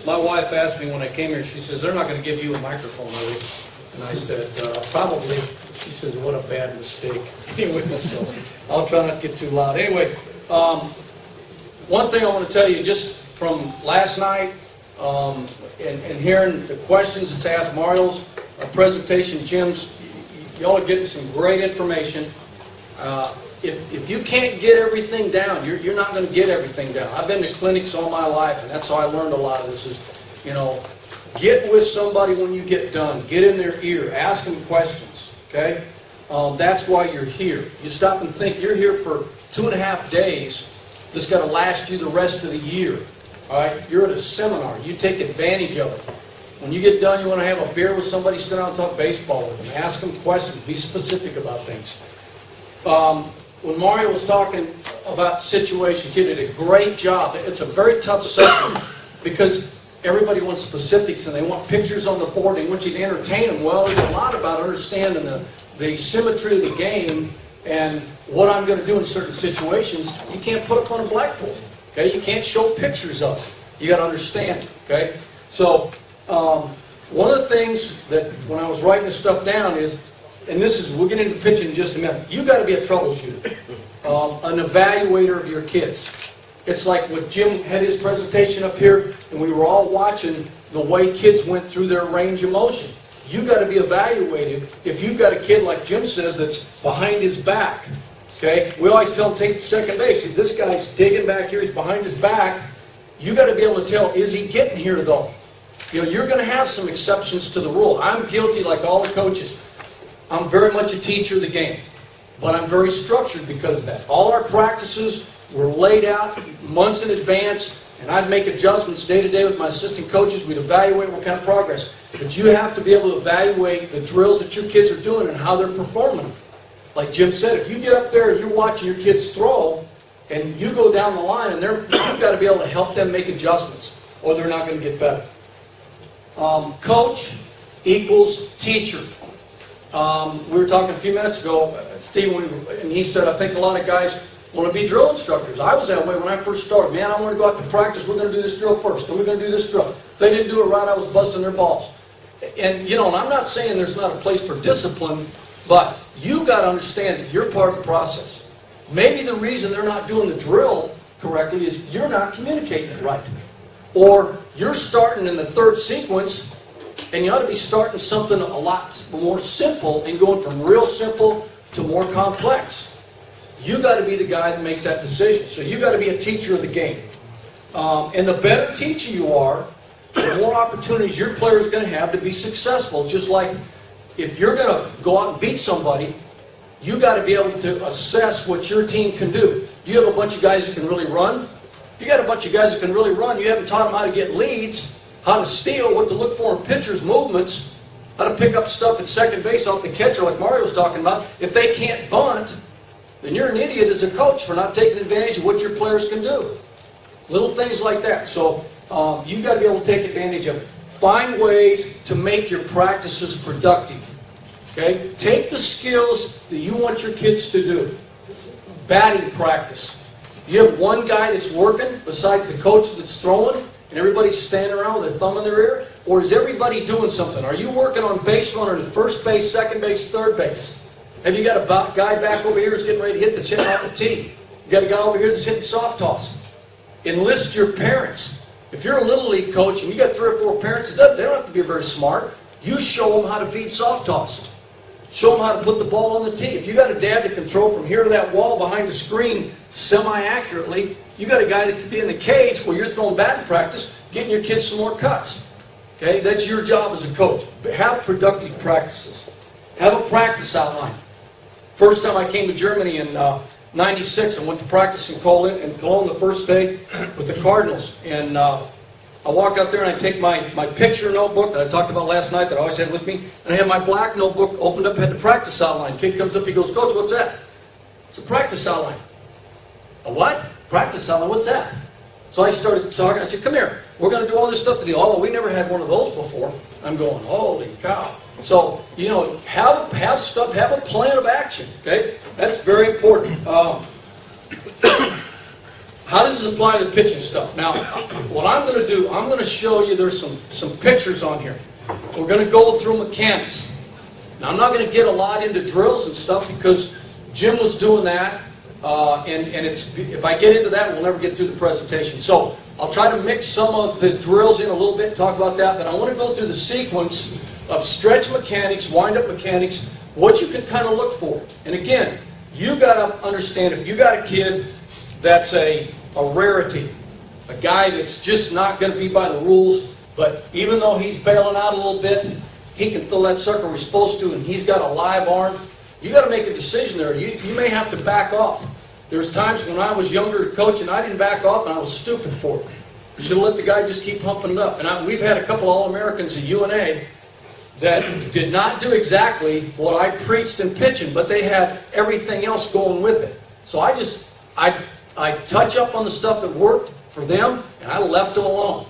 My wife asked me when I came here, she says, they're not going to give you a microphone, are they? And I said, probably. She says, what a bad mistake. Anyway, so I'll try not to get too loud. Anyway, one thing I want to tell you, just from last night and hearing the questions that's asked, Mario's presentation, Jim's, y'all are getting some great information. If you can't get everything down, you're not going to get everything down. I've been to clinics all my life, and that's how I learned a lot of this is, get with somebody when you get done. Get in their ear. Ask them questions, okay? That's why you're here. You stop and think, you're here for 2.5 days. This got to last you the rest of the year, all right? You're at a seminar. You take advantage of it. When you get done, you want to have a beer with somebody, sit down and talk baseball with them. Ask them questions. Be specific about things. When Mario was talking about situations, he did a great job. It's a very tough subject because everybody wants specifics and they want pictures on the board. They want you to entertain them. Well, there's a lot about understanding the symmetry of the game and what I'm going to do in certain situations. You can't put up on a blackboard. Okay, you can't show pictures of it. You got to understand it. Okay, so one of the things that when I was writing this stuff down is, and this is, we'll get into pitching in just a minute, you got to be a troubleshooter, an evaluator of your kids. It's like when Jim had his presentation up here, and we were all watching the way kids went through their range of motion. You got to be evaluative. If you've got a kid, like Jim says, that's behind his back, okay? We always tell him, take the second base. If this guy's digging back here, he's behind his back, you got to be able to tell, is he getting here though? You're going to have some exceptions to the rule. I'm guilty like all the coaches. I'm very much a teacher of the game, but I'm very structured because of that. All our practices were laid out months in advance, and I'd make adjustments day to day with my assistant coaches. We'd evaluate what kind of progress. But you have to be able to evaluate the drills that your kids are doing and how they're performing. Like Jim said, if you get up there and you're watching your kids throw, and you go down the line, and you've got to be able to help them make adjustments, or they're not going to get better. Coach equals teacher. We were talking a few minutes ago, Steve, and he said, I think a lot of guys want to be drill instructors. I was that way when I first started. Man, I want to go out to practice. We're going to do this drill first, and we're going to do this drill. If they didn't do it right, I was busting their balls. And, and I'm not saying there's not a place for discipline, but you got to understand that you're part of the process. Maybe the reason they're not doing the drill correctly is you're not communicating it right. Or you're starting in the third sequence, and you ought to be starting something a lot more simple and going from real simple to more complex. You got to be the guy that makes that decision. So you got to be a teacher of the game. And the better teacher you are, the more opportunities your player is going to have to be successful. Just like if you're going to go out and beat somebody, you got to be able to assess what your team can do. Do you have a bunch of guys that can really run? If you got a bunch of guys that can really run, you haven't taught them how to get leads, how to steal, what to look for in pitchers' movements, how to pick up stuff at second base off the catcher like Mario's talking about. If they can't bunt, then you're an idiot as a coach for not taking advantage of what your players can do. Little things like that. So you've got to be able to take advantage of it. Find ways to make your practices productive. Okay? Take the skills that you want your kids to do. Batting practice. You have one guy that's working besides the coach that's throwing, and everybody's standing around with their thumb in their ear? Or is everybody doing something? Are you working on base runner at first base, second base, third base? Have you got a guy back over here who's getting ready to hit that's hitting off the tee? You got a guy over here that's hitting soft toss. Enlist your parents. If you're a little league coach and you got 3 or 4 parents, they don't have to be very smart. You show them how to feed soft toss. Show them how to put the ball on the tee. If you got a dad that can throw from here to that wall behind the screen semi-accurately, you got a guy that could be in the cage where you're throwing batting practice, getting your kids some more cuts. Okay, that's your job as a coach. Have productive practices. Have a practice outline. First time I came to Germany in '96, I went to practice in Cologne the first day with the Cardinals. And I walk out there and I take my picture notebook that I talked about last night that I always had with me, and I have my black notebook opened up, had the practice outline. Kid comes up, he goes, Coach, what's that? It's a practice outline. A what? Practice outline, what's that? So I started talking, I said, come here, we're going to do all this stuff today. Oh, we never had one of those before. I'm going, holy cow. So, have stuff, have a plan of action, okay? That's very important. how does this apply to the pitching stuff? Now, what I'm going to do, I'm going to show you, there's some pictures on here. We're going to go through mechanics. Now, I'm not going to get a lot into drills and stuff because Jim was doing that, and if I get into that, we'll never get through the presentation. So I'll try to mix some of the drills in a little bit, talk about that, but I want to go through the sequence of stretch mechanics, wind-up mechanics, what you can kind of look for. And again, you got to understand, if you got a kid that's a rarity, a guy that's just not going to be by the rules, but even though he's bailing out a little bit, he can throw that sucker where he's supposed to, and he's got a live arm, you got to make a decision there. You may have to back off. There's times when I was younger coaching, I didn't back off, and I was stupid for it. You should have let the guy just keep humping it up. And we've had a couple All-Americans at UNA that did not do exactly what I preached in pitching, but they had everything else going with it. So I touch up on the stuff that worked for them, and I left them alone.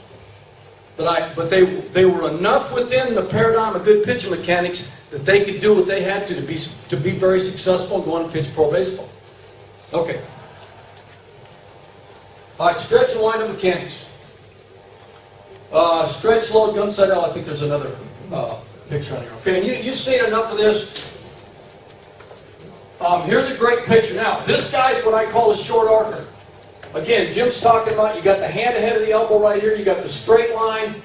But they were enough within the paradigm of good pitching mechanics that they could do what they had to be very successful and go on to pitch pro baseball. Okay. All right, stretch and wind-up mechanics. Stretch, load, gun side out. I think there's another picture on here. Okay, and you've seen enough of this. Here's a great picture. Now, this guy's what I call a short archer. Again, Jim's talking about you got the hand ahead of the elbow right here. You got the straight line.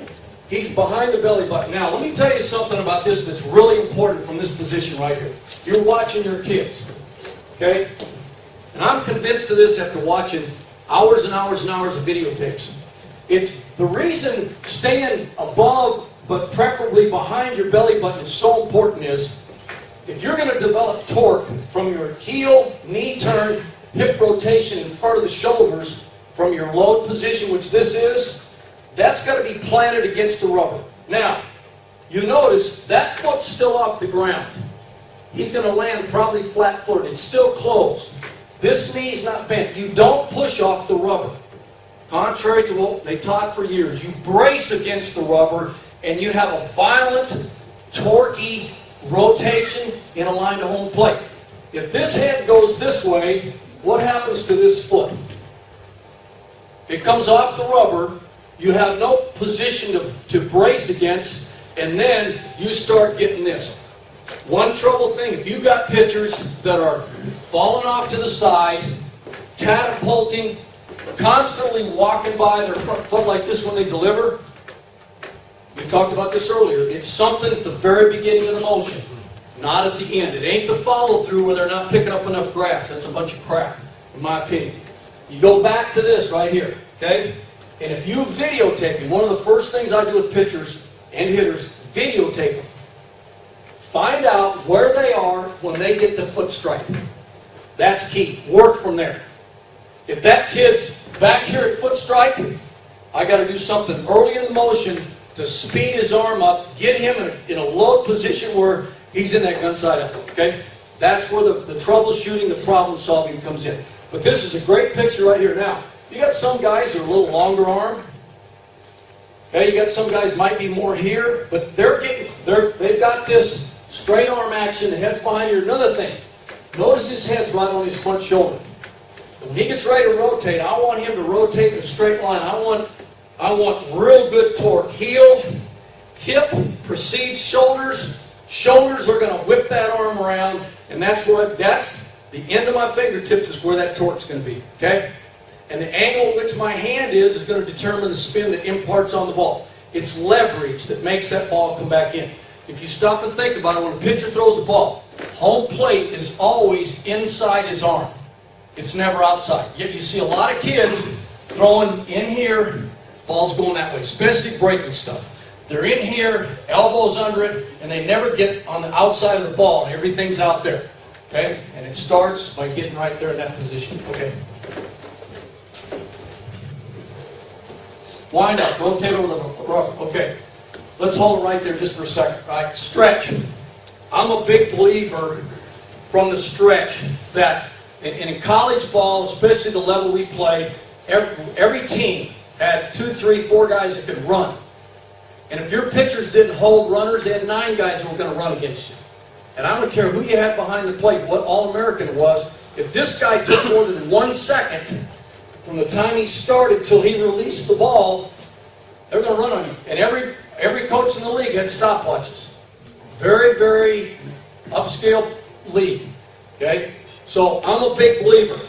He's behind the belly button. Now, let me tell you something about this that's really important from this position right here. You're watching your kids. Okay? And I'm convinced of this after watching hours and hours and hours of videotapes. It's the reason staying above, but preferably behind your belly button is so important is, if you're going to develop torque from your heel, knee turn, hip rotation in front of the shoulders, from your load position, which this is, that's got to be planted against the rubber. Now, you notice that foot's still off the ground. He's going to land probably flat-footed. It's still closed. This knee's not bent. You don't push off the rubber. Contrary to what they taught for years, you brace against the rubber and you have a violent, torquey rotation in a line to home plate. If this head goes this way, what happens to this foot? It comes off the rubber, you have no position to brace against, and then you start getting this. One trouble thing, if you've got pitchers that are falling off to the side, catapulting, constantly walking by their front foot like this when they deliver, we talked about this earlier, it's something at the very beginning of the motion, not at the end. It ain't the follow-through where they're not picking up enough grass. That's a bunch of crap, in my opinion. You go back to this right here, okay? And if you videotape it, one of the first things I do with pitchers and hitters, videotape them. Find out where they are when they get the foot strike. That's key. Work from there. If that kid's back here at foot strike, I got to do something early in the motion to speed his arm up, get him in a load position where he's in that gun side out. Okay? That's where the troubleshooting, the problem solving comes in. But this is a great picture right here. Now, you got some guys that are a little longer arm. Okay, you got some guys might be more here, but they've got this straight arm action, the head's behind here. Another thing, notice his head's right on his front shoulder. When he gets ready to rotate, I want him to rotate in a straight line. I want real good torque. Heel, hip precedes shoulders. Shoulders are going to whip that arm around, and that's the end of my fingertips is where that torque's going to be. Okay? And the angle at which my hand is going to determine the spin that imparts on the ball. It's leverage that makes that ball come back in. If you stop and think about it, when a pitcher throws a ball, home plate is always inside his arm. It's never outside. Yet you see a lot of kids throwing in here, ball's going that way, especially breaking stuff. They're in here, elbows under it, and they never get on the outside of the ball, and everything's out there. Okay? And it starts by getting right there in that position. Okay. Wind up, rotate over the rubber. Okay. Let's hold it right there just for a second. Right? Stretch. I'm a big believer from the stretch that in college ball, especially the level we played, every team had 2, 3, 4 guys that could run. And if your pitchers didn't hold runners, they had 9 guys that were going to run against you. And I don't care who you had behind the plate, what All-American it was, if this guy took more than 1 second from the time he started till he released the ball, they're going to run on you. And every coach in the league had stopwatches. Very, very upscale league. Okay? So I'm a big believer.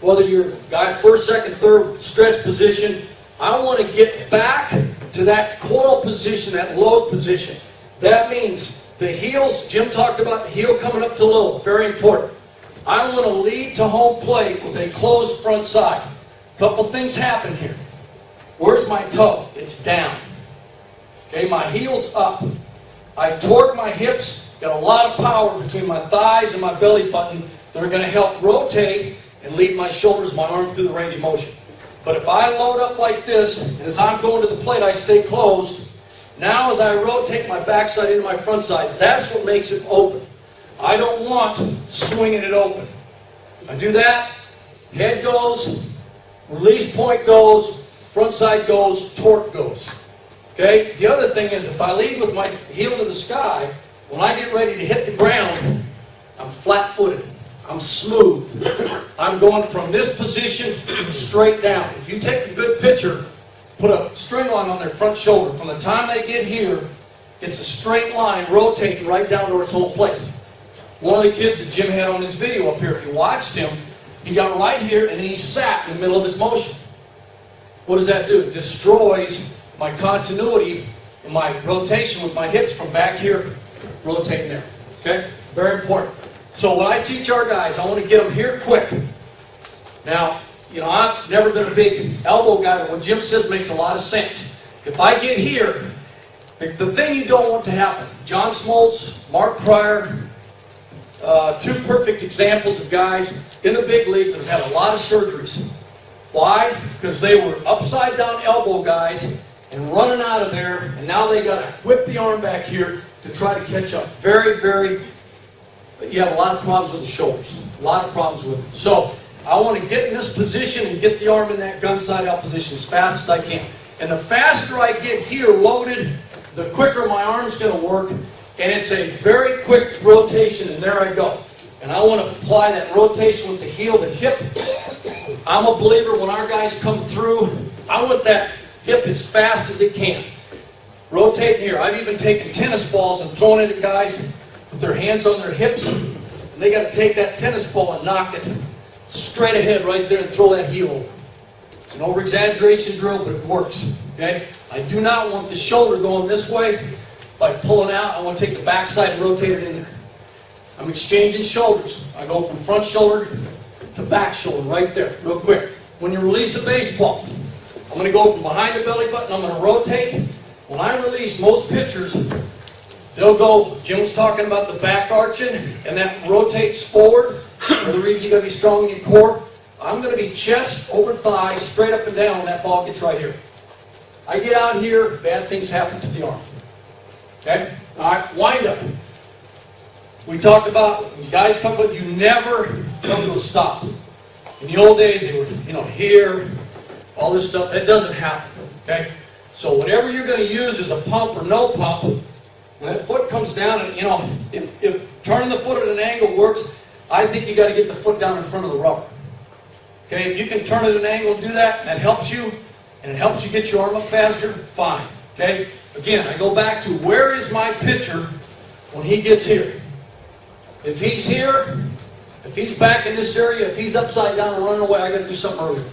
Whether you're guy first, second, third, stretch position, I want to get back to that coil position, that load position. That means the heels, Jim talked about the heel coming up to load, very important. I want to lead to home plate with a closed front side. A couple things happen here. Where's my toe? It's down. Okay, my heel's up. I torque my hips, got a lot of power between my thighs and my belly button that are going to help rotate and lead my shoulders, my arm through the range of motion. But if I load up like this, and as I'm going to the plate, I stay closed. Now as I rotate my backside into my front side, that's what makes it open. I don't want swinging it open. I do that, head goes, release point goes, front side goes, torque goes. Okay? The other thing is if I lead with my heel to the sky, when I get ready to hit the ground, I'm flat-footed. I'm smooth. I'm going from this position straight down. If you take a good pitcher, put a string line on their front shoulder, from the time they get here, it's a straight line rotating right down towards home plate. One of the kids that Jim had on his video up here, if you watched him, he got right here and then he sat in the middle of his motion. What does that do? It destroys my continuity and my rotation with my hips from back here, rotating there. Okay? Very important. So when I teach our guys, I want to get them here quick. Now, I've never been a big elbow guy, but what Jim says makes a lot of sense. If I get here, the thing you don't want to happen, John Smoltz, Mark Pryor, two perfect examples of guys in the big leagues that have had a lot of surgeries. Why? Because they were upside down elbow guys and running out of there, and now they got to whip the arm back here to try to catch up. Very, very, you have a lot of problems with the shoulders. A lot of problems with it. So I want to get in this position and get the arm in that gun side out position as fast as I can. And the faster I get here loaded, the quicker my arm's going to work. And it's a very quick rotation, and there I go. And I want to apply that rotation with the heel, the hip. I'm a believer when our guys come through, I want that hip as fast as it can. Rotate here. I've even taken tennis balls and thrown it at guys with their hands on their hips. And they got to take that tennis ball and knock it straight ahead right there and throw that heel over. It's an over-exaggeration drill, but it works. Okay? I do not want the shoulder going this way. By pulling out, I want to take the backside and rotate it in there. I'm exchanging shoulders. I go from front shoulder to back shoulder right there, real quick. When you release a baseball, I'm going to go from behind the belly button, I'm going to rotate. When I release, most pitchers, they'll go, Jim was talking about the back arching, and that rotates forward. The reason you got to be strong in your core, I'm going to be chest over thigh, straight up and down, and that ball gets right here. I get out here, bad things happen to the arm. Okay? All right, wind up. We talked about, guys talk about you never come to a stop. In the old days, they were, here, all this stuff. That doesn't happen. Okay? So whatever you're going to use is a pump or no pump. When that foot comes down, and if turning the foot at an angle works, I think you got to get the foot down in front of the rubber. Okay? If you can turn it at an angle and do that, and that helps you, and it helps you get your arm up faster, fine. Okay? Again, I go back to where is my pitcher when he gets here? If he's here, if he's back in this area, if he's upside down and running away, I got to do something earlier.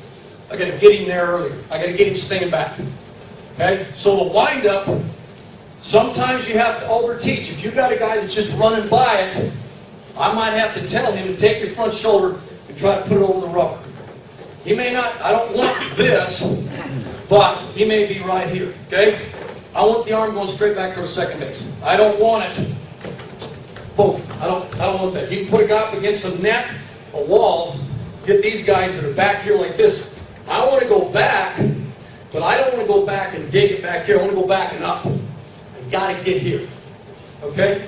I got to get him there earlier. I got to get him staying back. Okay? So the wind up, sometimes you have to overteach. If you got a guy that's just running by it, I might have to tell him to take your front shoulder and try to put it over the rubber. He may not, I don't want this, but he may be right here. Okay? I want the arm going straight back towards second base. I don't want it. Boom. I don't want that. You can put a guy up against a net, a wall, get these guys that are back here like this. I want to go back, but I don't want to go back and dig it back here. I want to go back and up. I got to get here. Okay?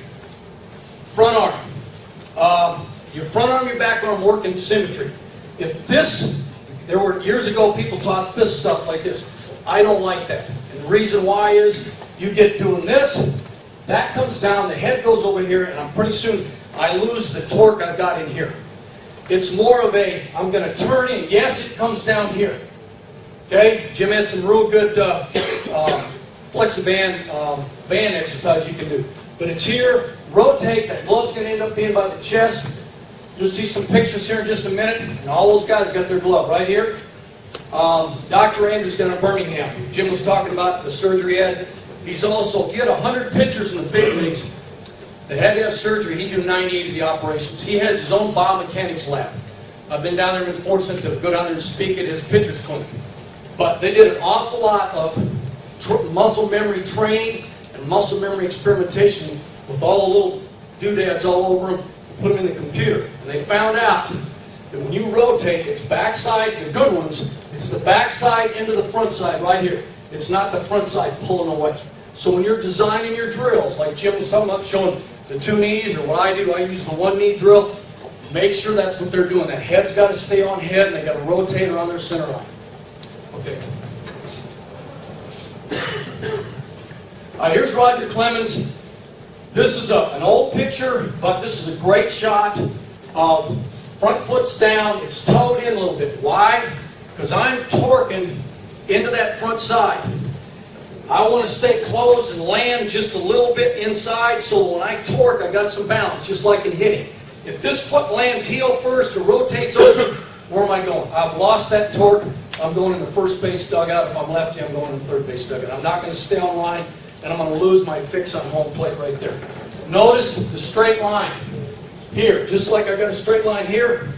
Front arm. Your front arm, your back arm work in symmetry. If this, there were years ago people taught this stuff like this. I don't like that. And the reason why is you get doing this, that comes down, the head goes over here, and I'm pretty soon I lose the torque I've got in here. It's more of a, I'm going to turn in. Yes, it comes down here. Okay? Jim had some real good flexiband band exercise you can do. But it's here, rotate, that glove's going to end up being by the chest. You'll see some pictures here in just a minute, and all those guys got their glove right here. Dr. Andrews down in Birmingham. Jim was talking about the surgery he had. He's also, if you had 100 pitchers in the big leagues that had to have surgery, he'd do 98 of the operations. He has his own biomechanics lab. I've been down there and been fortunate to go down there and speak at his pitcher's clinic. But they did an awful lot of muscle memory training and muscle memory experimentation with all the little doodads all over them, put them in the computer. And they found out that when you rotate, it's backside, the good ones, it's the backside into the front side right here. It's not the front side pulling away. So when you're designing your drills, like Jim was talking about showing the 2 knees, or what I do, I use the 1 knee drill, make sure that's what they're doing. That head's got to stay on head, and they got to rotate around their center line. Okay. All right, here's Roger Clemens. This is an old picture, but this is a great shot of front foot's down. It's toed in a little bit. Why? Because I'm torquing into that front side. I want to stay closed and land just a little bit inside, so when I torque, I got some balance, just like in hitting. If this foot lands heel first or rotates over, where am I going? I've lost that torque. I'm going in the first base dugout. If I'm lefty, I'm going in the third base dugout. I'm not going to stay on line, and I'm going to lose my fix on home plate right there. Notice the straight line here. Just like I got a straight line here,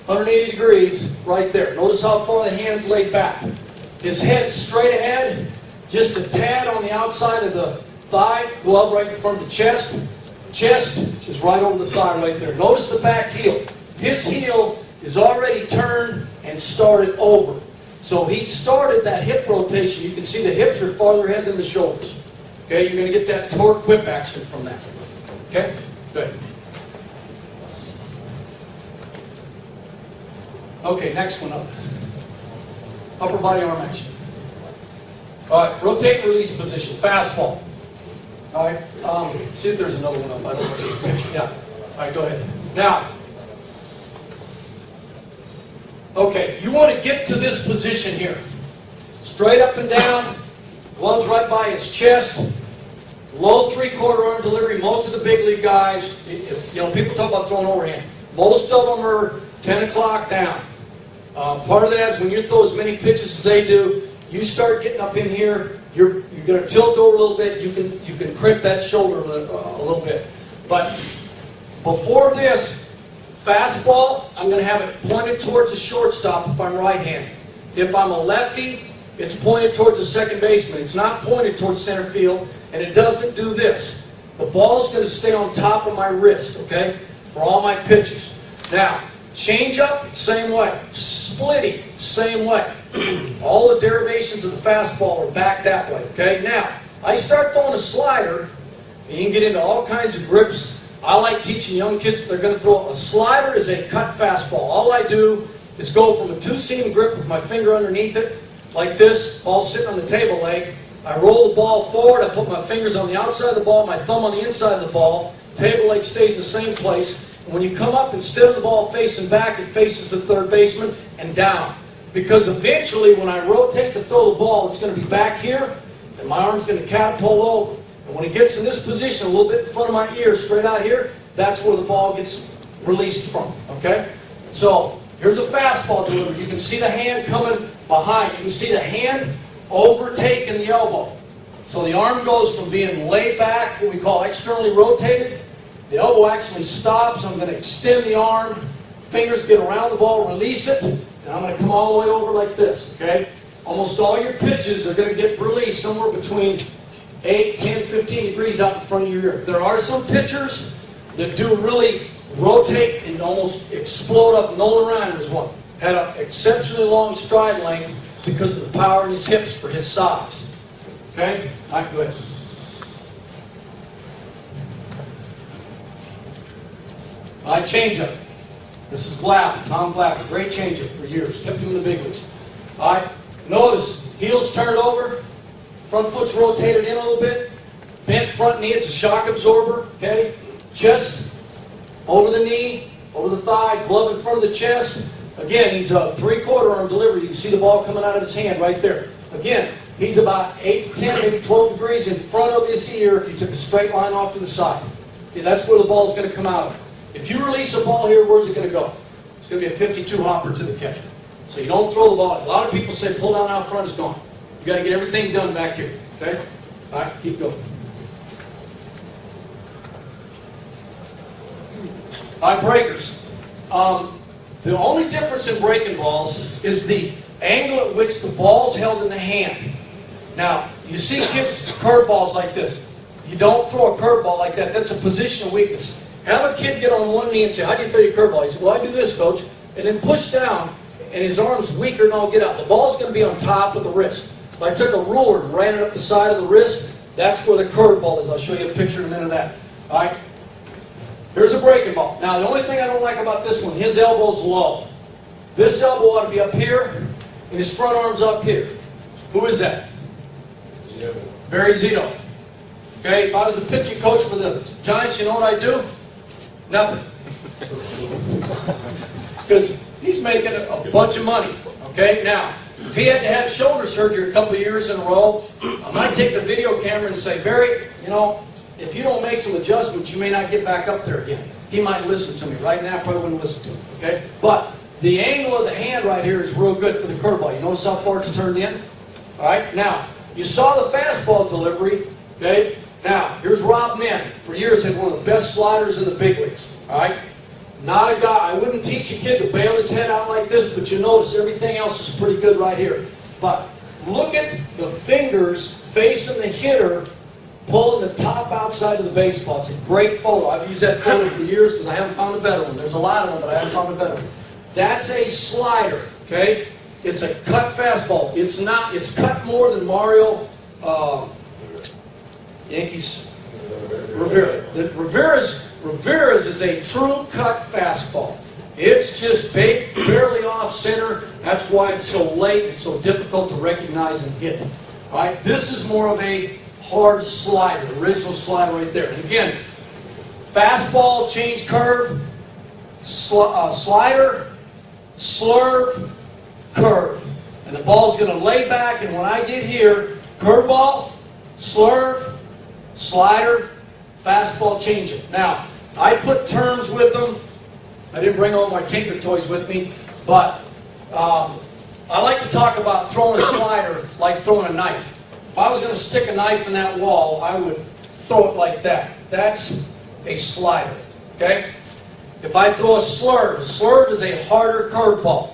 180 degrees right there. Notice how far the hand's laid back. His head's straight ahead, just a tad on the outside of the thigh, glove right in front of the chest. Chest is right over the thigh right there. Notice the back heel. His heel is already turned and started over. So he started that hip rotation. You can see the hips are farther ahead than the shoulders. Okay, you're going to get that torque whip action from that. Okay, good. Okay, next one up. Upper body arm action. All right, rotate release position, fastball. All right, see if there's another one up. I don't know. Yeah. All right, go ahead. Now, okay, you want to get to this position here. Straight up and down, gloves right by his chest, low 3/4 arm delivery. Most of the big league guys, people talk about throwing overhand. Most of them are 10 o'clock down. Part of that is when you throw as many pitches as they do, you start getting up in here, you're going to tilt over a little bit, you can crimp that shoulder a little bit. But before this, fastball, I'm going to have it pointed towards the shortstop if I'm right-handed. If I'm a lefty, it's pointed towards the second baseman. It's not pointed towards center field, and it doesn't do this. The ball's going to stay on top of my wrist, okay, for all my pitches. Now, change up, same way. Splitty, same way. All the derivations of the fastball are back that way, okay? Now, I start throwing a slider, and you can get into all kinds of grips. I like teaching young kids if they're going to throw. A slider is a cut fastball. All I do is go from a 2-seam grip with my finger underneath it, like this, ball sitting on the table leg. I roll the ball forward, I put my fingers on the outside of the ball, my thumb on the inside of the ball. Table leg stays in the same place. And when you come up, instead of the ball facing back, it faces the third baseman and down. Because eventually, when I rotate to throw the ball, it's going to be back here, and my arm's going to catapult over. And when it gets in this position, a little bit in front of my ear, straight out here, that's where the ball gets released from, okay? So, here's a fastball delivery. You can see the hand coming behind. You can see the hand overtaking the elbow. So the arm goes from being laid back, what we call externally rotated. The elbow actually stops. I'm going to extend the arm. Fingers get around the ball, release it, and I'm going to come all the way over like this, okay? Almost all your pitches are going to get released somewhere between 8, 10, 15 degrees out in front of your ear. There are some pitchers that do really rotate and almost explode up. Nolan Ryan was one. Had an exceptionally long stride length because of the power in his hips for his size. Okay? All right, go ahead. All right, changeup. This is Glavine, Tom Glavine. Great changeup for years. Kept him in the big leagues. All right, notice heels turned over. Front foot's rotated in a little bit. Bent front knee, it's a shock absorber. Okay? Chest over the knee. over the thigh, glove in front of the chest. Again, he's a 3/4 arm delivery. You can see the ball coming out of his hand right there. Again, he's about 8 to 10, maybe 12 degrees in front of his ear if you took a straight line off to the side. Okay, that's where the ball is going to come out of. If you release a ball here, where's it going to go? It's going to be a 52 hopper to the catcher. So you don't throw the ball. A lot of people say pull down out front, it's gone. You got to get everything done back here. Okay? All right, keep going. All right, breakers. The only difference in breaking balls is the angle at which the ball's held in the hand. Now, you see kids curveballs like this. You don't throw a curveball like that. That's a position of weakness. Have a kid get on one knee and say, how do you throw your curveball? He said, well, I do this, coach. And then push down, and his arm's weaker than all get out. The ball's going to be on top of the wrist. If I took a ruler and ran it up the side of the wrist, that's where the curveball is. I'll show you a picture in a minute of that. All right? Here's a breaking ball. Now, the only thing I don't like about this one, his elbow's low. This elbow ought to be up here, and his front arm's up here. Who is that? Zito. Barry Zito. Okay, if I was a pitching coach for the Giants, you know what I'd do? Nothing. Because he's making a bunch of money. Okay, now, if he had to have shoulder surgery a couple of years in a row, I might take the video camera and say, Barry, you know, if you don't make some adjustments, you may not get back up there again. He might listen to me. Right now, I probably wouldn't listen to him. Okay? But the angle of the hand right here is real good for the curveball. You notice how far it's turned in? All right? Now, you saw the fastball delivery. Okay? Now, here's Rob Mann. For years, had one of the best sliders in the big leagues. All right? Not a guy. I wouldn't teach a kid to bail his head out like this, but you notice everything else is pretty good right here. But look at the fingers facing the hitter, pulling the top outside of the baseball. It's a great photo. I've used that photo for years because I haven't found a better one. There's a lot of them, but I haven't found a better one. That's a slider, okay? It's a cut fastball. It's not. It's cut more than Mario Yankees Rivera. Rivera's is a true cut fastball. It's just barely off center. That's why it's so late and so difficult to recognize and hit. All right? This is more of a hard slider, original slider right there. And again, fastball, change curve, slider, slurve, curve. And the ball's going to lay back, and when I get here, curveball, slurve, slider, fastball, change it. Now, I put terms with them. I didn't bring all my Tinker toys with me, but I like to talk about throwing a slider like throwing a knife. If I was going to stick a knife in that wall, I would throw it like that. That's a slider, okay? If I throw a slurve is a harder curveball.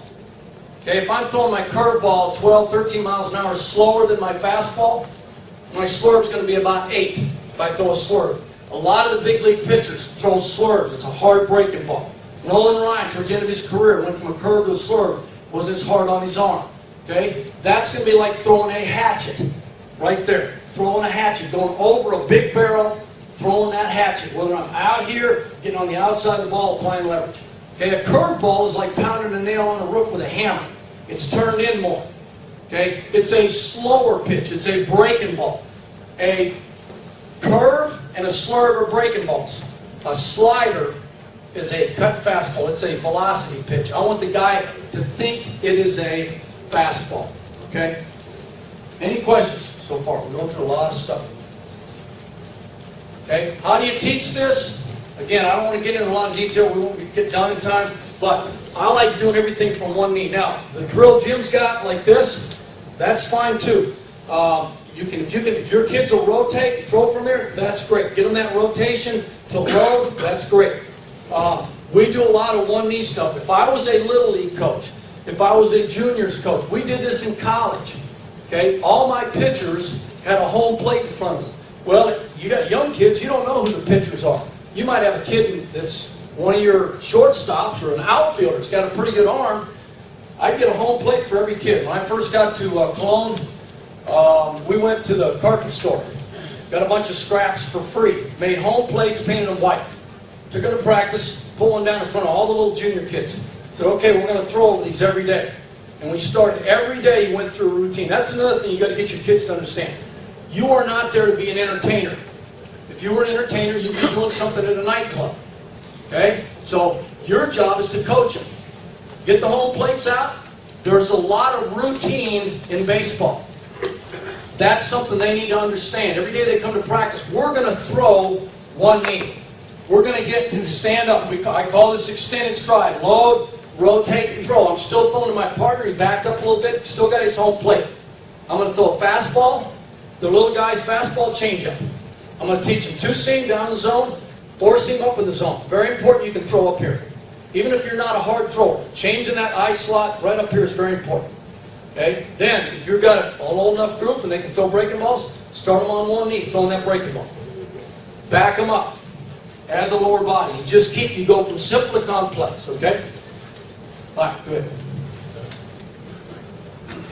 Okay, if I'm throwing my curveball 12, 13 miles an hour slower than my fastball, my slurve's going to be about 8 if I throw a slurve. A lot of the big league pitchers throw slurves. It's a hard breaking ball. Nolan Ryan, towards the end of his career, went from a curve to a slurve. Wasn't as hard on his arm. Okay, that's going to be like throwing a hatchet. Right there, throwing a hatchet, going over a big barrel, throwing that hatchet. Whether I'm out here, getting on the outside of the ball, applying leverage. Okay, a curveball is like pounding a nail on a roof with a hammer. It's turned in more. Okay, it's a slower pitch. It's a breaking ball. A curve and a slurve are breaking balls. A slider is a cut fastball. It's a velocity pitch. I want the guy to think it is a fastball. Okay? Any questions so far? We're going through a lot of stuff. Okay? How do you teach this? Again, I don't want to get into a lot of detail. We won't get done in time. But I like doing everything from one knee. Now, the drill Jim's got like this, that's fine too. If your kids will rotate, throw from here, that's great. Get them that rotation to load, that's great. We do a lot of one knee stuff. If I was a little league coach, if I was a juniors coach, we did this in college. Okay, all my pitchers had a home plate in front of them. Well, you got young kids, you don't know who the pitchers are. You might have a kid that's one of your shortstops or an outfielder that's got a pretty good arm. I'd get a home plate for every kid. When I first got to Cologne, we went to the carpet store. Got a bunch of scraps for free. Made home plates, painted them white. Took them to practice, put one down in front of all the little junior kids. Said, okay, we're going to throw over these every day. And we started every day, you went through a routine. That's another thing you got to get your kids to understand. You are not there to be an entertainer. If you were an entertainer, you'd be doing something at a nightclub. Okay? So Your job is to coach them. Get the home plates out. There's a lot of routine in baseball. That's something they need to understand. Every day they come to practice, we're going to throw one knee. We're going to stand up. I call this extended stride. Load, rotate, throw. I'm still throwing to my partner. He backed up a little bit. Still got his home plate. I'm going to throw a fastball. The little guy's fastball changeup. I'm going to teach him two-seam down the zone, four-seam up in the zone. Very important you can throw up here. Even if you're not a hard thrower, changing that eye slot right up here is very important. Okay? Then, if you've got an old enough group and they can throw breaking balls, start them on one knee, throwing that breaking ball. Back them up. Add the lower body. You go from simple to complex, okay? All right, good.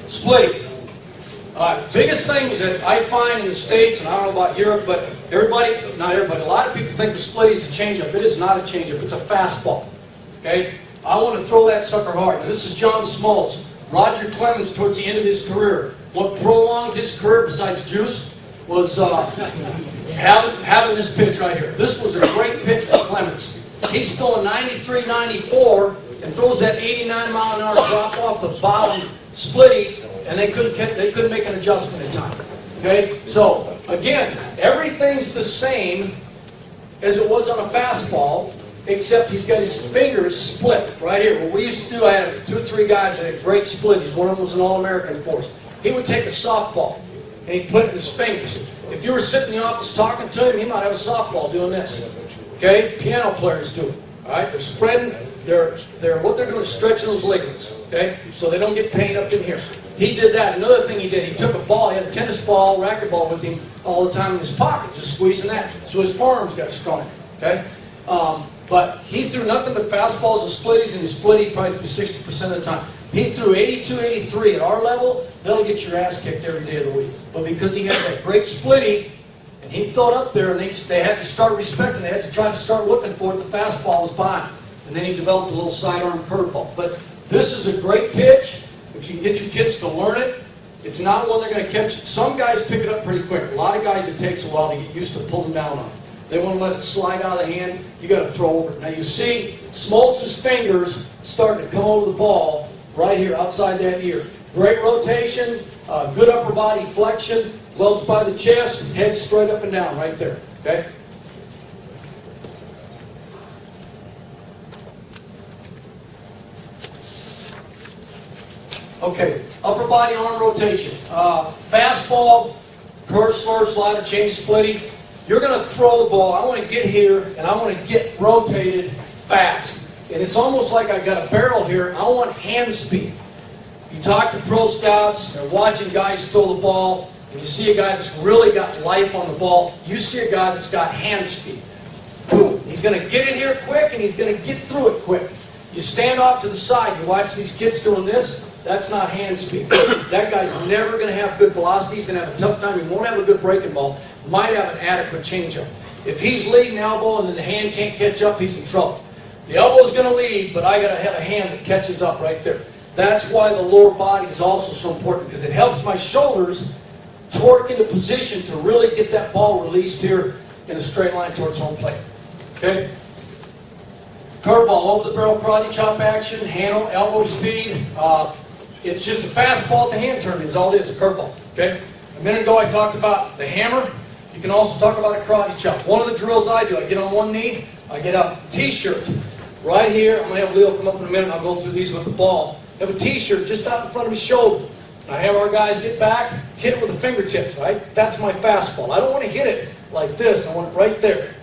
Splitting. All right, biggest thing that I find in the States, and I don't know about Europe, but not everybody, a lot of people think the split is a changeup. It is not a changeup. It's a fastball. Okay? I want to throw that sucker hard. Now, this is John Smoltz. Roger Clemens, towards the end of his career. What prolonged his career, besides juice, was having this pitch right here. This was a great pitch for Clemens. He's throwing 93, 94, and throws that 89-mile-an-hour drop off the bottom splitty, and they couldn't make an adjustment in time. Okay? So, again, everything's the same as it was on a fastball, except he's got his fingers split right here. What we used to do, I had 2 or 3 guys that had great splitties. One of them was an All-American for us. He would take a softball, and he'd put it in his fingers. If you were sitting in the office talking to him, he might have a softball doing this. Okay? Piano players do it. All right? They're spreading, what they're doing is stretching those ligaments. Okay? So they don't get pain up in here. He did that. Another thing he did, he took a ball, he had a tennis ball, racquetball with him all the time in his pocket, just squeezing that. So his forearms got strong. Okay? But he threw nothing but fastballs and splitties, and his splitty probably threw 60% of the time. He threw 82, 83. At our level, they'll get your ass kicked every day of the week. But because he had that great splitty, and he threw it up there, and they had to start respecting, they had to try to start looking for it, the fastball was by him. And then he developed a little sidearm curveball. But this is a great pitch. If you can get your kids to learn it, it's not one they're going to catch. Some guys pick it up pretty quick. A lot of guys, it takes a while to get used to pulling down on it. They want to let it slide out of the hand. You got to throw over it. Now you see Smoltz's fingers starting to come over the ball right here outside that ear. Great rotation, good upper body flexion, gloves by the chest, head straight up and down right there. Okay? Okay, upper body arm rotation. Fastball, curve, slur, slider, change, splitty. You're going to throw the ball. I want to get here, and I want to get rotated fast. And it's almost like I got a barrel here. I want hand speed. You talk to pro scouts, they're watching guys throw the ball, and you see a guy that's really got life on the ball. You see a guy that's got hand speed. Boom. He's going to get it here quick, and he's going to get through it quick. You stand off to the side. You watch these kids doing this. That's not hand speed. That guy's never going to have good velocity. He's going to have a tough time. He won't have a good breaking ball. Might have an adequate changeup. If he's leading elbow and then the hand can't catch up, he's in trouble. The elbow's going to lead, but I got to have a hand that catches up right there. That's why the lower body is also so important, because it helps my shoulders torque into position to really get that ball released here in a straight line towards home plate. Okay? Curveball, over the barrel karate chop action, handle, elbow speed. It's just a fastball at the hand turn is all it is, a curveball. Okay? A minute ago I talked about the hammer. You can also talk about a karate chop. One of the drills I do, I get on one knee, I get a t-shirt right here. I'm going to have Leo come up in a minute and I'll go through these with the ball. I have a t-shirt just out in front of his shoulder. I have our guys get back, hit it with the fingertips, right? That's my fastball. I don't want to hit it like this. I want it right there.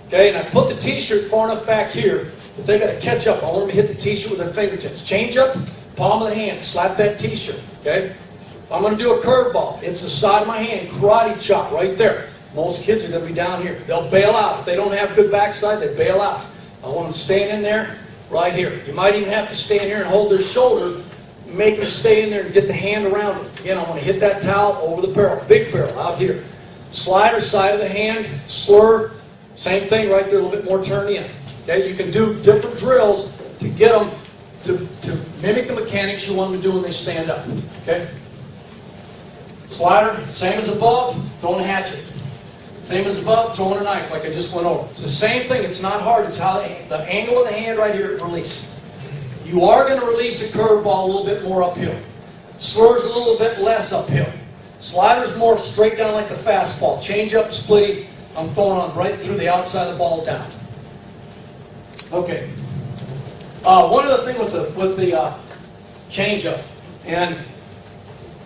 Okay? And I put the t-shirt far enough back here that they got to catch up. I want them to hit the t-shirt with their fingertips. Change up, palm of the hand, slap that t-shirt. Okay? I'm going to do a curveball. It's the side of my hand, karate chop right there. Most kids are going to be down here. They'll bail out. If they don't have good backside, they bail out. I want them staying in there right here. You might even have to stand here and hold their shoulder, make them stay in there and get the hand around it. Again, I want to hit that towel over the barrel, big barrel out here. Slider, side of the hand, slur, same thing right there, a little bit more turn in. Okay, you can do different drills to get them to mimic the mechanics you want them to do when they stand up. Okay? Slider, same as above, throwing a hatchet. Same as above, throwing a knife like I just went over. It's the same thing. It's not hard. It's how the angle of the hand right here at release. You are going to release a curveball a little bit more uphill. Slur's a little bit less uphill. Slider's more straight down like the fastball. Change up, splitty, I'm throwing on right through the outside of the ball down. Okay. One other thing with the change up, and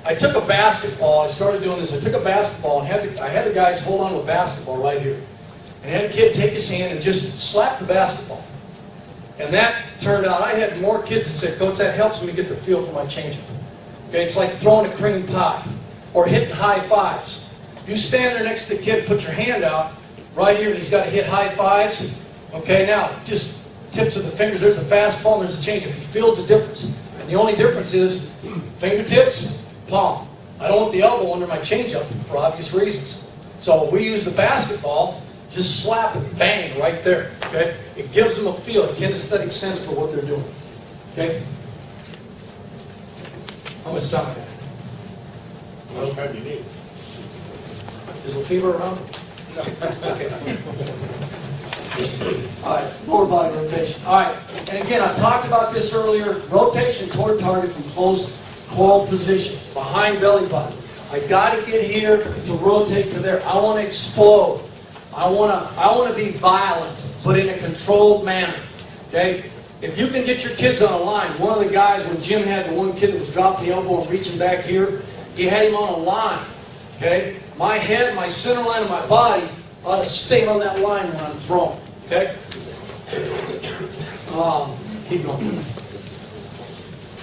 I took a basketball. I started doing this. I took a basketball and I had the guys hold on to a basketball right here, and I had a kid take his hand and just slap the basketball. And that turned out, I had more kids that said, "Coach, that helps me get the feel for my changeup." Okay, it's like throwing a cream pie or hitting high fives. If you stand there next to the kid, put your hand out right here, and he's got to hit high fives. Okay, now just tips of the fingers. There's the fastball, and there's the changeup. He feels the difference, and the only difference is fingertips, palm. I don't want the elbow under my changeup for obvious reasons. So we use the basketball. Just slap it, bang, right there. Okay, it gives them a feel, a kinesthetic sense for what they're doing. Okay. How much time I got? How much time do you need? Is Lefevre around? No. Okay. All right, lower body rotation. All right, and again, I talked about this earlier. Rotation toward target from closed coiled position, behind belly button. I got to get here to rotate to there. I want to explode. I want to be violent, but in a controlled manner. Okay? If you can get your kids on a line, one of the guys, when Jim had the one kid that was dropping the elbow and reaching back here, he had him on a line. Okay? My head, my center line of my body ought to stay on that line when I'm throwing. Okay? Keep going.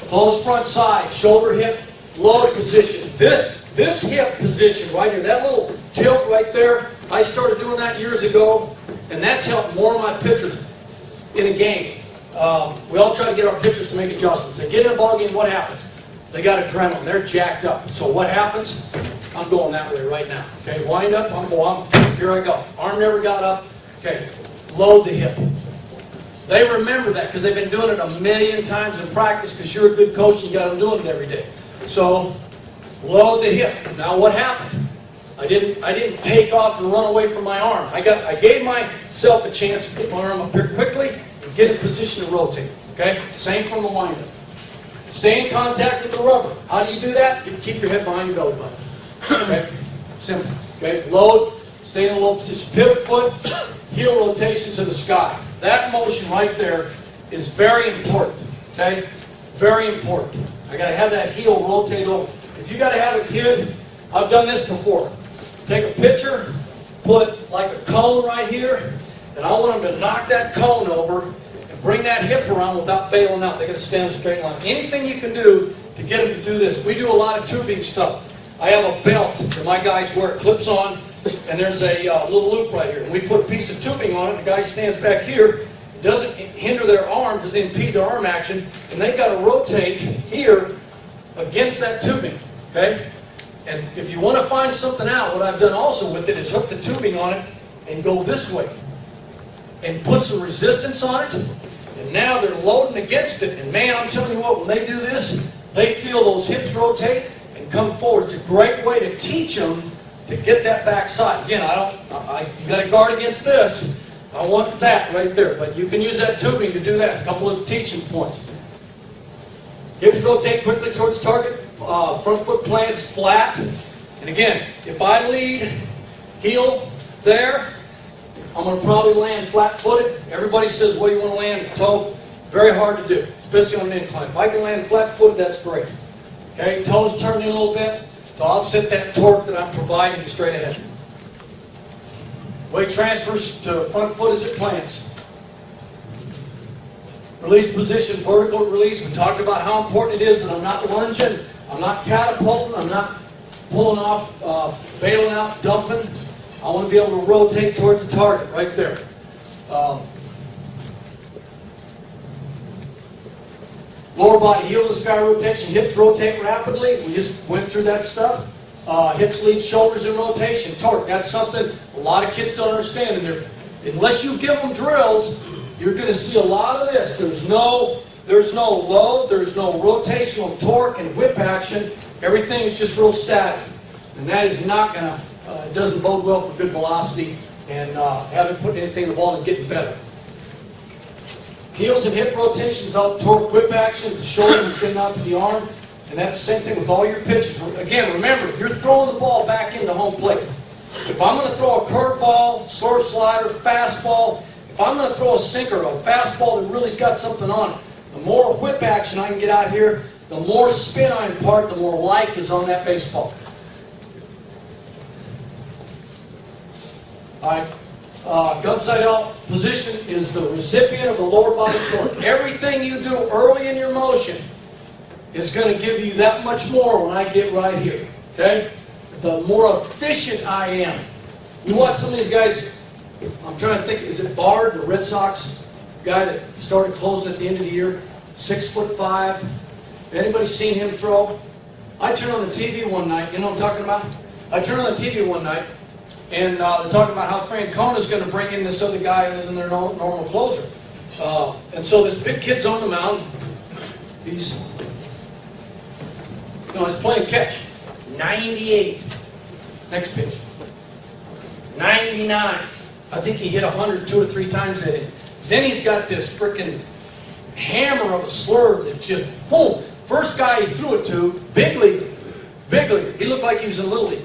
Close front side, shoulder hip, loaded position. This hip position right here, that little tilt right there, I started doing that years ago, and that's helped more of my pitchers in a game. We all try to get our pitchers to make adjustments. They get in a ball game, what happens? They got adrenaline. They're jacked up. So what happens? I'm going that way right now. Okay, wind up. Here I go. Arm never got up. Okay, load the hip. They remember that because they've been doing it a million times in practice because you're a good coach and you got them doing it every day. So load the hip. Now what happened? I didn't take off and run away from my arm. I gave myself a chance to get my arm up here quickly and get in position to rotate. Okay? Same from the windup. Stay in contact with the rubber. How do you do that? You keep your head behind your belly button. Okay? Simple. Okay? Load, stay in a low position. Pivot foot, heel rotation to the sky. That motion right there is very important. Okay? Very important. I got to have that heel rotate over. If you got to have a kid, I've done this before. Take a pitcher, put like a cone right here, and I want them to knock that cone over and bring that hip around without bailing out. They got to stand in a straight line. Anything you can do to get them to do this. We do a lot of tubing stuff. I have a belt that my guys wear. It clips on, and there's a little loop right here. And we put a piece of tubing on it. The guy stands back here. It doesn't hinder their arm, doesn't impede their arm action, and they've got to rotate here against that tubing. Okay? And if you want to find something out, what I've done also with it is hook the tubing on it and go this way. And put some resistance on it. And now they're loading against it. And man, I'm telling you what, when they do this, they feel those hips rotate and come forward. It's a great way to teach them to get that backside. Again, you got to guard against this. I want that right there. But you can use that tubing to do that. A couple of teaching points. Hips rotate quickly towards target. Front foot plants flat. And again, if I lead heel there, I'm going to probably land flat-footed. Everybody says, what do you want to land? Toe. Very hard to do, especially on an incline. If I can land flat-footed, that's great. Okay, toes turned in a little bit to offset that torque that I'm providing straight ahead. Weight transfers to front foot as it plants. Release position, vertical release. We talked about how important it is that I'm not lunging, I'm not catapulting, I'm not pulling off, bailing out, dumping. I want to be able to rotate towards the target right there. Lower body, heel to sky rotation. Hips rotate rapidly. We just went through that stuff. Hips lead shoulders in rotation. Torque. That's something a lot of kids don't understand. And unless you give them drills, you're going to see a lot of this. There's no load. There's no rotational torque and whip action. Everything's just real static. And that is not going to it doesn't bode well for good velocity, and haven't put anything in the ball and getting better. Heels and hip rotation develop torque whip action, the shoulders extend out to the arm, and that's the same thing with all your pitches. Again, remember, you're throwing the ball back into home plate. If I'm going to throw a curveball, slurve slider, fastball, if I'm going to throw a sinker, a fastball that really's got something on it, the more whip action I can get out here, the more spin I impart, the more life is on that baseball. All right. Gun sight out position is the recipient of the lower body torque. Everything you do early in your motion is going to give you that much more when I get right here. Okay? The more efficient I am. You watch some of these guys, I'm trying to think, is it Bard, the Red Sox guy that started closing at the end of the year? 6'5". Anybody seen him throw? I turned on the TV one night, you know what I'm talking about? I turned on the TV one night, and they're talking about how Francona's going to bring in this other guy other than their normal closer. And so this big kid's on the mound. He's playing catch. 98. Next pitch. 99. I think he hit 100 2 or 3 times at it. Then he's got this freaking hammer of a slurve that just, boom. First guy he threw it to, big league. Big league. He looked like he was in Little League.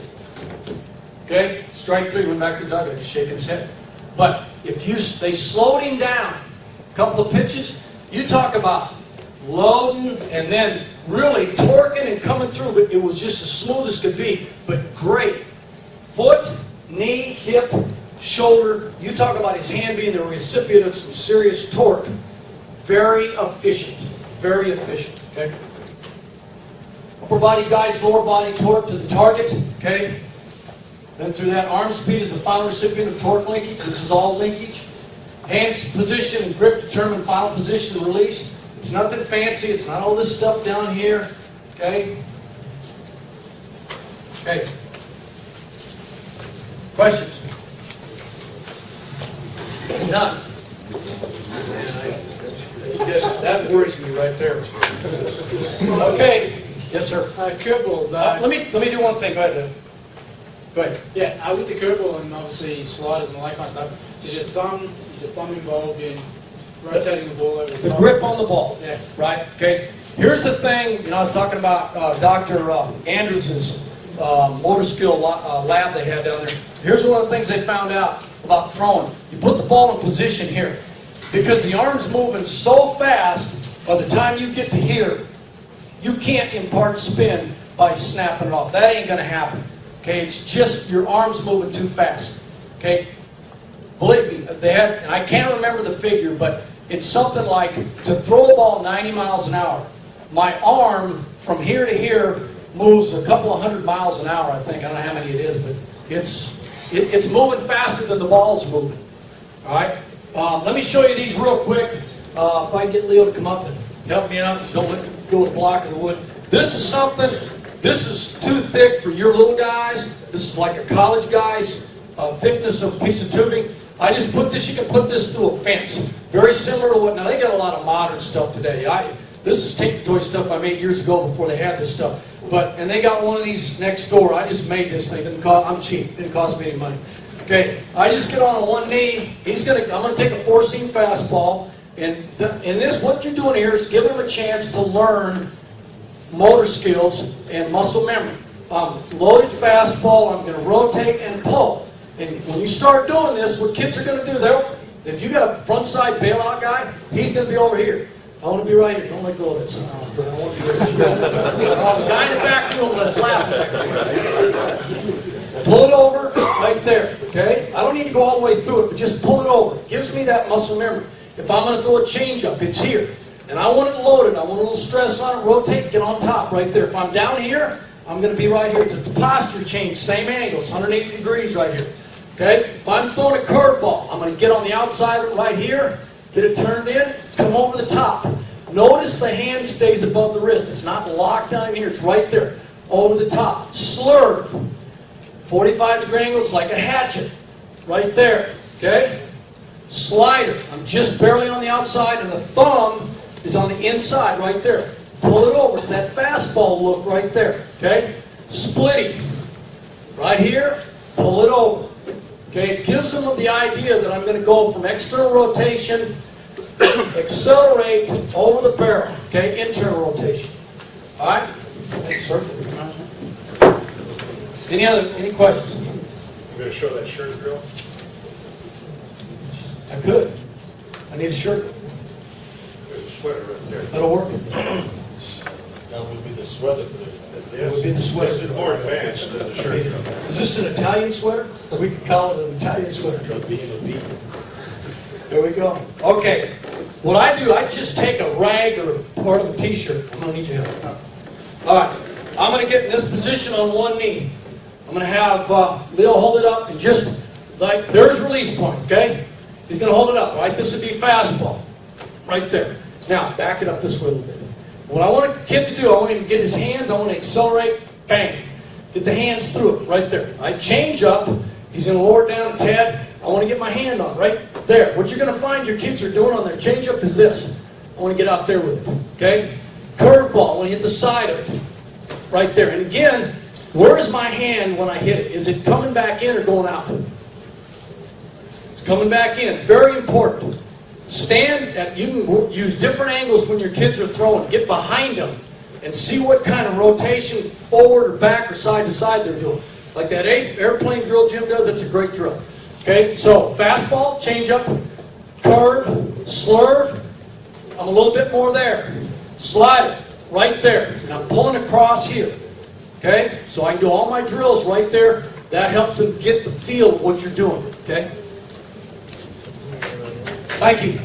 Okay? Strike 3, went back to the dugout, just shaking his head. But if they slowed him down a couple of pitches, you talk about loading and then really torquing and coming through, but it was just as smooth as could be, but great. Foot, knee, hip, shoulder. You talk about his hand being the recipient of some serious torque. Very efficient. Very efficient. Okay? Upper body guides lower body torque to the target. Okay? Then through that, arm speed is the final recipient of torque linkage. This is all linkage. Hands position and grip determine final position and release. It's nothing fancy. It's not all this stuff down here. Okay? Okay. Questions? None. Yes, that worries me right there. Okay. Yes, sir. Curveballs. Let me do one thing. Go ahead. Go ahead. Yeah, with the curveball and obviously sliders and all that kind of stuff, is your thumb involved in rotating the ball over the The top? grip on the ball. Yeah. Right? Okay. Here's the thing. I was talking about Dr. Andrews' motor skill lab they had down there. Here's one of the things they found out about throwing. You put the ball in position here. Because the arm's moving so fast, by the time you get to here, you can't impart spin by snapping it off. That ain't going to happen. Okay, it's just your arm's moving too fast. Okay, believe me, they had, and I can't remember the figure, but it's something like to throw a ball 90 miles an hour. My arm from here to here moves a couple of 100 miles an hour. I think I don't know how many it is, but it's moving faster than the ball's moving. All right. Let me show you these real quick. If I can get Leo to come up and help me out, don't let me go with a block of the wood. This is something. This is too thick for your little guys. This is like a college guy's thickness of a piece of tubing. I just put this, you can put this through a fence. Very similar to what, now they got a lot of modern stuff today. This is tape toy stuff I made years ago before they had this stuff. And they got one of these next door. I just made this thing. I'm cheap. Didn't cost me any money. Okay, I just get on one knee. I'm going to take a 4-seam fastball. And in this, what you're doing here is giving them a chance to learn motor skills and muscle memory. Loaded fastball, I'm going to rotate and pull. And when you start doing this, what kids are going to do, if you got a front side bailout guy, he's going to be over here. I want to be right here. Don't let go of it. I want to be right here. The guy in the back room, let's laugh. Pull it over right there, okay? I don't need to go all the way through it, but just pull it over. It gives me that muscle memory. If I'm going to throw a changeup, it's here. And I want it loaded. I want a little stress on it. Rotate, get on top right there. If I'm down here, I'm going to be right here. It's a posture change, same angles, 180 degrees right here. Okay? If I'm throwing a curveball, I'm going to get on the outside right here, get it turned in, come over the top. Notice the hand stays above the wrist. It's not locked down here. It's right there, over the top. Slurve. 45-degree angles like a hatchet. Right there. Okay? Slider. I'm just barely on the outside, and the thumb is on the inside right there. Pull it over. It's that fastball look right there. Okay? Splitting. Right here. pull it over. Okay, it gives them the idea that I'm going to go from external rotation, accelerate over the barrel. Okay, internal rotation. All right? Thanks, sir. Any questions? You gonna show that shirt drill? I could. I need a shirt. There's a sweater right there. That'll work. That would be the sweater. It would be the sweater. This is more advanced than the shirt drill. Is this an Italian sweater? We could call it an Italian sweater. There we go. Okay. What I do, I just take a rag or part of a t-shirt. I'm going to need your help. All right. I'm going to get in this position on one knee. I'm going to have Leo hold it up and just like, there's release point, okay? He's going to hold it up, all right? This would be fastball. Right there. Now, back it up this way a little bit. What I want the kid to do, I want him to get his hands, I want to accelerate, bang. Get the hands through it, right there. I change up, he's going to lower it down his head. I want to get my hand on, right there. What you're going to find your kids are doing on their change up is this. I want to get out there with it, okay? Curveball, I want to hit the side of it, right there. And again, where's my hand when I hit it? Is it coming back in or going out? It's coming back in. Very important. Stand at, you can use different angles when your kids are throwing. Get behind them and see what kind of rotation forward or back or side to side they're doing. Like that airplane drill Jim does, that's a great drill. Okay, so fastball, change up, curve, slurve. I'm a little bit more there. Slide it, right there. And I'm pulling across here. Okay, so I can do all my drills right there. That helps them get the feel of what you're doing. Okay. Thank you.